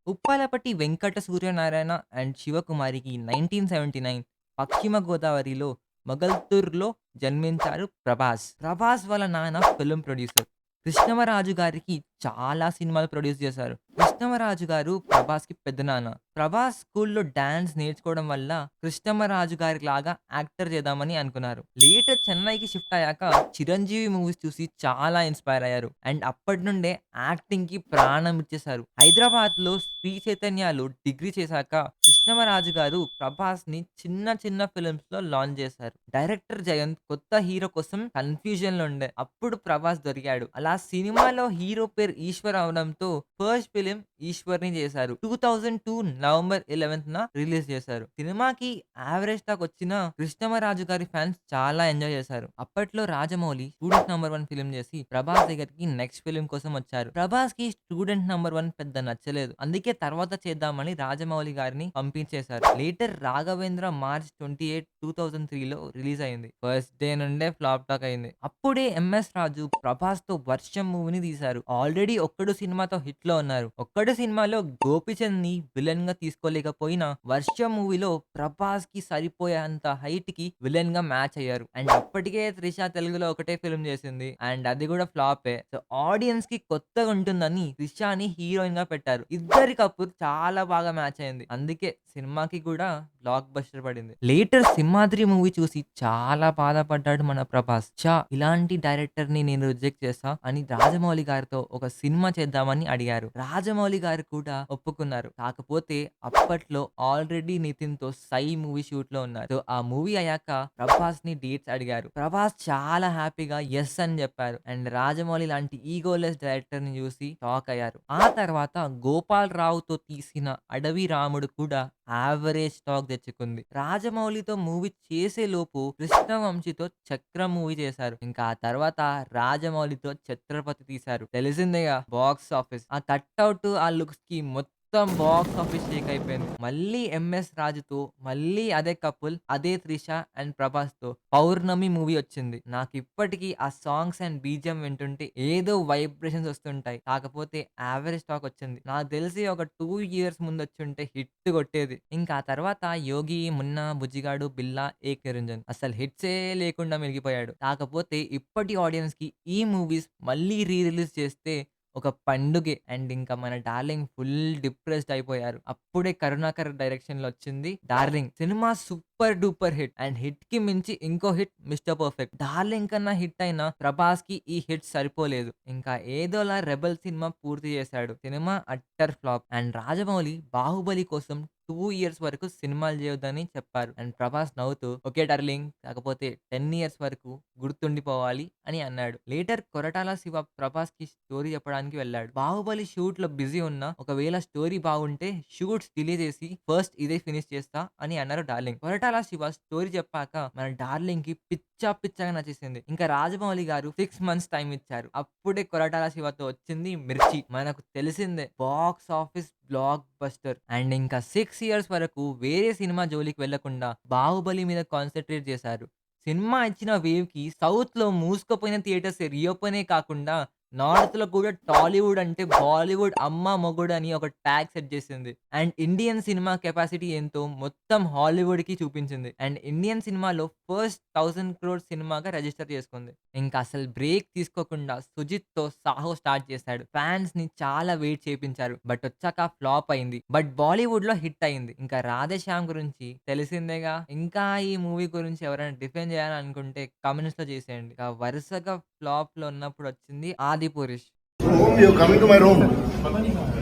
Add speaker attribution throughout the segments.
Speaker 1: ఉప్పాలపట్టి Venkata Suryanarayana and శివకుమారికి 1979 పశ్చిమ గోదావరిలో మొగల్తూర్‌లో జన్మించారు ప్రభాస్. ప్రభాస్ వాళ్ళ నాన్న ఫిల్మ్ ప్రొడ్యూసర్. కృష్ణమరాజు గారికి చాలా సినిమాలు ప్రొడ్యూస్ చేశారు. కృష్ణమరాజు గారు ప్రభాస్‌కి పెద్దనాన్న. ప్రభాస్ స్కూల్‌లో డాన్స్ నేర్చుకోవడం వల్ల కృష్ణమరాజు గారిలాగా యాక్టర్ చేద్దామని అనుకున్నారు. లేటర్ చెన్నైకి షిఫ్ట్ అయ్యాక చిరంజీవి మూవీస్ చూసి చాలా ఇన్‌స్పైర్ అయ్యారు. అండ్ అప్పటి నుండే యాక్టింగ్‌కి ప్రాణం ఇచ్చేసారు. హైదరాబాద్‌లో శ్రీ చైతన్యలో డిగ్రీ చేశాక కృష్ణమరాజు గారు ప్రభాస్‌ని చిన్న చిన్న ఫిల్మ్స్‌లో లాంచ్ చేశారు. డైరెక్టర్ జయంత్ కొత్త హీరో కోసం కన్‌ఫ్యూజన్‌లో ఉండే. అప్పుడు ప్రభాస్ దొరికాడు. అలా సినిమాలో హీరో పేరు ఈశ్వర్ అవడంతో ఫస్ట్ ఫిల్మ్ ఈశ్వర్‌ని చేశారు. 2002 నవంబర్ 11న రిలీజ్ చేశారు. సినిమాకి యావరేజ్ టాక్ వచ్చినా కృష్ణమరాజు గారి ఫ్యాన్స్ చాలా ఎంజాయ్ చేశారు. అప్పట్లో రాజమౌళి స్టూడెంట్ నంబర్ 1 ఫిల్మ్ చేసి ప్రభాస్ దగ్గరికి నెక్స్ట్ ఫిల్మ్ కోసం వచ్చారు. ప్రభాస్‌కి స్టూడెంట్ నంబర్ 1 పెద్ద నచ్చలేదు. అందుకే తర్వాత చేద్దామని రాజమౌళి గారిని పంపించేశారు. లేటర్ రాఘవేంద్ర మార్చ్ 28, 2003లో రిలీజ్ అయింది. ఫస్ట్ డే నుండే ఫ్లాప్ టాక్ అయింది. అప్పుడే ఎంఎస్ రాజు ప్రభాస్‌తో వర్షం మూవీని తీశారు. ఆల్రెడీ 'ఒక్కడు' సినిమాతో హిట్‌లో ఉన్నారు. 'ఒక్కడు' సినిమాలో గోపీచంద్‌ని విలన్‌గా తీసుకోలేకపోయినా 'వర్షం' మూవీలో ప్రభాస్‌కి సరిపోయేంత హైట్‌కి విలన్‌గా మ్యాచ్ అయ్యారు. అండ్ అప్పటికే త్రిష తెలుగులో ఒకటే ఫిల్మ్ చేసింది. అండ్ అది కూడా ఫ్లాపే. సో ఆడియన్స్‌కి కొత్తగా ఉంటుందని త్రిషని హీరోయిన్‌గా పెట్టారు. ఇద్దరి కపుల్ చాలా బాగా మ్యాచ్ అయింది. అందుకే సినిమాకి కూడా బ్లాక్ బస్టర్ పడింది. లేటర్ 'సింహాద్రి' మూవీ చూసి చాలా బాధపడ్డాడు మన ప్రభాస్. ఇలాంటి డైరెక్టర్‌ని నేను రిజెక్ట్ చేస్తా అని రాజమౌళి గారితో ఒక సినిమా చేద్దామని అడిగారు. రాజమౌళి గారు కూడా ఒప్పుకున్నారు. కాకపోతే అప్పట్లో ఆల్రెడీ నితిన్‌తో 'సై' మూవీ షూట్‌లో ఉన్నారు. సో ఆ మూవీ అయ్యాక ప్రభాస్‌ని డేట్స్ అడిగారు. ప్రభాస్ చాలా హ్యాపీగా యెస్ అని చెప్పారు. అండ్ రాజమౌళి లాంటి ఈగోలెస్ డైరెక్టర్‌ని చూసి షాక్ అయ్యారు. ఆ తర్వాత గోపాల్ రావుతో తీసిన 'అడవి రాముడు' కూడా యావరేజ్ టాక్ తెచ్చుకుంది. రాజమౌళితో మూవీ చేసేలోపు కృష్ణవంశీతో 'చక్రం' మూవీ చేశారు. ఇంకా ఆ తర్వాత రాజమౌళితో 'ఛత్రపతి' తీశారు. తెలిసిందేగా బాక్స్ ఆఫీస్. ఆ కటౌట్, ఆ లుక్స్‌కి మొత్తం బాక్స్ ఆఫీస్ షేక్ అయిపోయింది. మళ్ళీ ఎంఎస్ రాజుతో మళ్ళీ అదే కపుల్, అదే త్రిష అండ్ ప్రభాస్‌తో 'పౌర్ణమి' మూవీ వచ్చింది. నాకిప్పటికి ఆ సాంగ్స్ అండ్ బీజీఎం వింటుంటే ఏదో వైబ్రేషన్స్ వస్తుంటాయి. కాకపోతే యావరేజ్ టాక్ వచ్చింది. నాకు తెలిసి ఒక 2 ఇయర్స్ ముందొచ్చుంటే హిట్ కొట్టేది. ఇంకా ఆ తర్వాత 'యోగి', 'మున్నా', 'బుజ్జిగాడు', 'బిల్లా', 'ఏక్ నిరంజన్' అసలు హిట్సే లేకుండా మిగిలిపోయాడు. కాకపోతే ఇప్పటి ఆడియన్స్‌కి ఈ మూవీస్ మళ్ళీ రిలీజ్ చేస్తే ఒక పండుగే. అండ్ ఇంకా మన డార్లింగ్ ఫుల్ డిప్రెస్డ్ అయిపోయారు. అప్పుడే 'కరుణాకర్' డైరెక్షన్‌లో వచ్చింది 'డార్లింగ్' సినిమా సూపర్ డూపర్ హిట్. అండ్ హిట్‌కి మించి ఇంకో హిట్ 'మిస్టర్ పర్ఫెక్ట్'. 'డార్లింగ్' కన్నా హిట్ అయిన ప్రభాస్‌కి ఈ హిట్ సరిపోలేదు. ఇంకా ఏదోలా 'రెబెల్' సినిమా పూర్తి చేశాడు. Cinema utter flop. And Rajamouli 'Baahubali' కోసం 2 ఇయర్స్ వరకు సినిమాలు చేయొద్దని చెప్పారు. అండ్ ప్రభాస్ నవ్వుతూ "ఓకే డార్లింగ్, కాకపోతే 10 ఇయర్స్ వరకు గుర్తుండిపోవాలి" అని అన్నాడు. లేటర్ కొరటాల శివ ప్రభాస్‌కి స్టోరీ చెప్పడానికి వెళ్ళాడు. 'బాహుబలి' షూట్‌లో బిజీ ఉన్నా ఒకవేళ స్టోరీ బాగుంటే షూట్స్ డిలే చేసి ఫస్ట్ ఇదే ఫినిష్ చేస్తా అని అన్నారు డార్లింగ్. కొరటాల శివ స్టోరీ చెప్పాక మన డార్లింగ్‌కి పిచ్చగా నచ్చేసింది. ఇంకా రాజమౌళి గారు 6 మంత్స్ టైమ్ ఇచ్చారు. అప్పుడే కొరటాల శివతో వచ్చింది 'మిర్చి'. మనకు తెలిసిందే box office block buster. And ఇంకా 6 ఇయర్స్ వరకు వేరే సినిమా జోలికి వెళ్ళకుండా 'బాహుబలి' మీద కాన్సంట్రేట్ చేశారు. సినిమా ఇచ్చిన వేవ్‌కి సౌత్‌లో మూసుకుపోయిన థియేటర్స్ రీఓపెనే కాకుండా నార్త్‌లో కూడా టాలీవుడ్ అంటే బాలీవుడ్ అమ్మ మొగుడు అని ఒక ట్యాగ్ సెట్ చేసింది. అండ్ ఇండియన్ సినిమా కెపాసిటీ ఏంతో మొత్తం హాలీవుడ్‌కి చూపించింది. అండ్ ఇండియన్ సినిమాలో ఫస్ట్ 1000 క్రోర్స్ సినిమాగా రిజిస్టర్ చేసుకుంది. ఇంకా అసలు బ్రేక్ తీసుకోకుండా 'సుజిత్‌తో సాహో' స్టార్ట్ చేశాడు. ఫాన్స్‌ని చాలా వెయిట్ చేపించారు. బట్ వచ్చాక ఫ్లాప్ అయింది. బట్ బాలీవుడ్‌లో హిట్ అయింది. ఇంకా 'రాధేశ్యామ్' గురించి తెలిసిందేగా. ఇంకా ఈ మూవీ గురించి ఎవరైనా డిఫెండ్ చేయాలనుకుంటే కామెంట్స్‌లో చేసేయండి. ఇక వరుసగా ఫ్లాప్‌లో ఉన్నప్పుడు వచ్చింది 'Adipurush'.
Speaker 2: Home, you're coming to my room.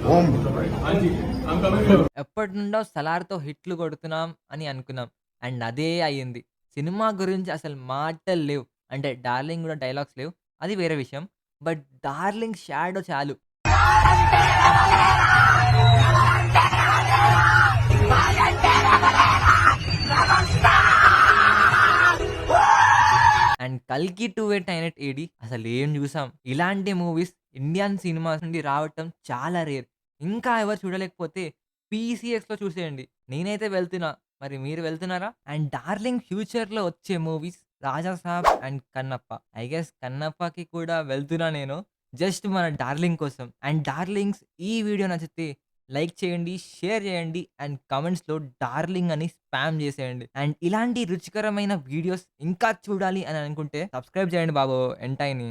Speaker 2: Home.
Speaker 1: ఎప్పటినుండో 'సలార్‌తో' హిట్లు కొడుతున్నాం అని అనుకున్నాం. అండ్ అదే అయింది. సినిమా గురించి అసలు మాటలు లేవు. అంటే 'డార్లింగ్' కూడా డైలాగ్స్ లేవు. అది వేరే విషయం. బట్ 'డార్లింగ్' షాడో చాలు. అండ్ 'కల్కి 2898 ఏడి' అసలేం జూసాం. ఇలాంటి మూవీస్ ఇండియన్ సినిమాస్ నుండి రావటం చాలా రేర్. ఇంకా ఎవరు చూడలేకపోతే పీసీఎక్స్‌లో చూసేయండి. నేనైతే వెళ్తున్నా. మరి మీరు వెళ్తున్నారా? అండ్ 'డార్లింగ్' ఫ్యూచర్‌లో వచ్చే movies 'Rajasaab' and 'Kannappa'. I guess 'కన్నప్ప'కి కూడా వెళ్తున్నా నేను. జస్ట్ మన 'డార్లింగ్' కోసం. అండ్ 'డార్లింగ్స్' ఈ వీడియో నచ్చితే లైక్ చేయండి, షేర్ చేయండి అండ్ కామెంట్స్‌లో డార్లింగ్ అని స్పామ్ చేసేయండి. అండ్ ఇలాంటి రుచికరమైన వీడియోస్ ఇంకా చూడాలి అని అనుకుంటే సబ్స్క్రైబ్ చేయండి బాబు ఎంటైని.